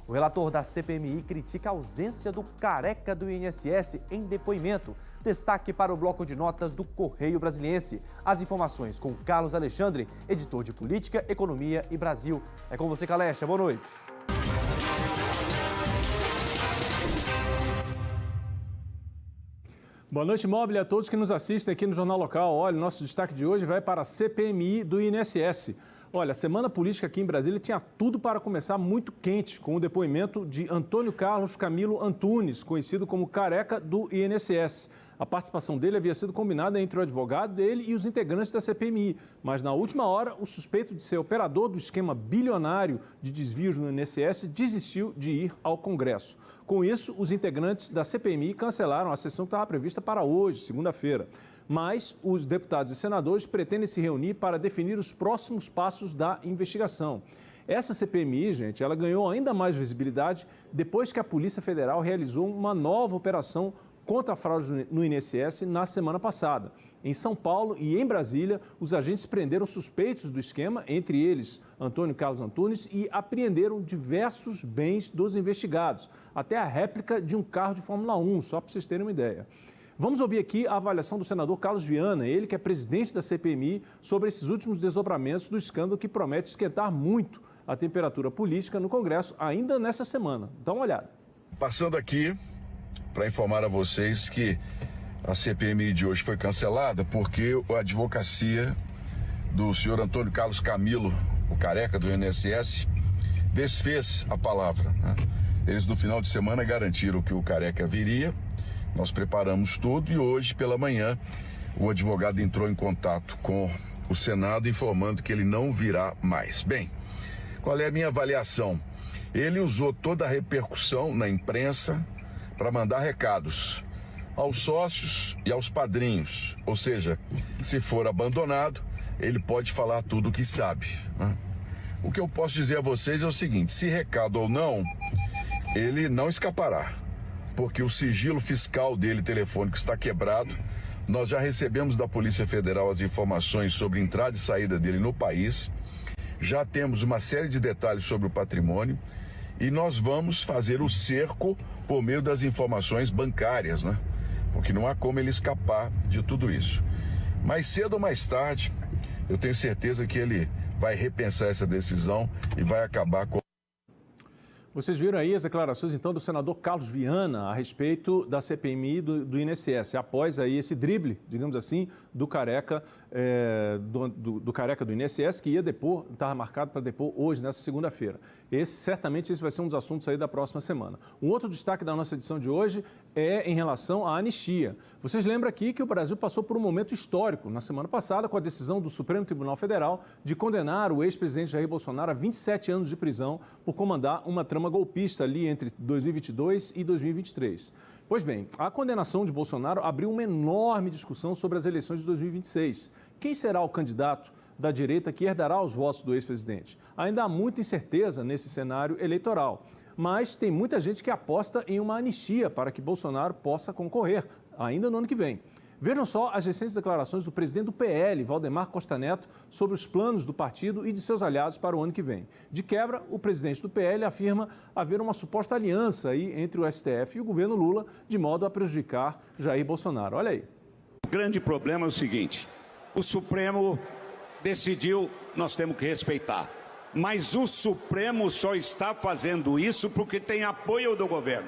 O relator da CPMI critica a ausência do careca do INSS em depoimento. Destaque para o bloco de notas do Correio Brasiliense. As informações com Carlos Alexandre, editor de Política, Economia e Brasil. É com você, Calecha. Boa noite. Boa noite, Mobile, a todos que nos assistem aqui no Jornal Local. Olha, o nosso destaque de hoje vai para a CPMI do INSS. Olha, a semana política aqui em Brasília tinha tudo para começar muito quente, com o depoimento de Antônio Carlos Camilo Antunes, conhecido como Careca do INSS. A participação dele havia sido combinada entre o advogado dele e os integrantes da CPMI, mas na última hora, o suspeito de ser operador do esquema bilionário de desvios no INSS desistiu de ir ao Congresso. Com isso, os integrantes da CPMI cancelaram a sessão que estava prevista para hoje, segunda-feira. Mas os deputados e senadores pretendem se reunir para definir os próximos passos da investigação. Essa CPMI, gente, ela ganhou ainda mais visibilidade depois que a Polícia Federal realizou uma nova operação contra a fraude no INSS na semana passada. Em São Paulo e em Brasília, os agentes prenderam suspeitos do esquema, entre eles Antônio Carlos Antunes, e apreenderam diversos bens dos investigados, até a réplica de um carro de Fórmula 1, só para vocês terem uma ideia. Vamos ouvir aqui a avaliação do senador Carlos Viana, ele que é presidente da CPMI, sobre esses últimos desdobramentos do escândalo que promete esquentar muito a temperatura política no Congresso ainda nessa semana. Dá uma olhada. Passando aqui para informar a vocês que a CPMI de hoje foi cancelada porque a advocacia do senhor Antônio Carlos Camilo, o careca do INSS, desfez a palavra, né? Eles no final de semana garantiram que o careca viria, nós preparamos tudo e hoje pela manhã o advogado entrou em contato com o Senado informando que ele não virá mais. Bem, qual é a minha avaliação? Ele usou toda a repercussão na imprensa para mandar recados aos sócios e aos padrinhos, ou seja, se for abandonado, ele pode falar tudo o que sabe, né? O que eu posso dizer a vocês é o seguinte: se recado ou não, ele não escapará, porque o sigilo fiscal dele, telefônico, está quebrado. Nós já recebemos da Polícia Federal as informações sobre entrada e saída dele no país, já temos uma série de detalhes sobre o patrimônio e nós vamos fazer o cerco por meio das informações bancárias, né? Porque não há como ele escapar de tudo isso. Mais cedo ou mais tarde, eu tenho certeza que ele vai repensar essa decisão e vai acabar com... Vocês viram aí as declarações, então, do senador Carlos Viana a respeito da CPMI do INSS, após aí esse drible, digamos assim, do careca, do careca do INSS, que ia depor, estava marcado para depor hoje, nessa segunda-feira. Certamente esse vai ser um dos assuntos aí da próxima semana. Um outro destaque da nossa edição de hoje é em relação à anistia. Vocês lembram aqui que o Brasil passou por um momento histórico na semana passada com a decisão do Supremo Tribunal Federal de condenar o ex-presidente Jair Bolsonaro a 27 anos de prisão por comandar uma trama golpista ali entre 2022 e 2023. Pois bem, a condenação de Bolsonaro abriu uma enorme discussão sobre as eleições de 2026. Quem será o candidato da direita que herdará os votos do ex-presidente? Ainda há muita incerteza nesse cenário eleitoral, mas tem muita gente que aposta em uma anistia para que Bolsonaro possa concorrer ainda no ano que vem. Vejam só as recentes declarações do presidente do PL, Valdemar Costa Neto, sobre os planos do partido e de seus aliados para o ano que vem. De quebra, o presidente do PL afirma haver uma suposta aliança aí entre o STF e o governo Lula, de modo a prejudicar Jair Bolsonaro. Olha aí. O grande problema é o seguinte: o Supremo decidiu, nós temos que respeitar. Mas o Supremo só está fazendo isso porque tem apoio do governo.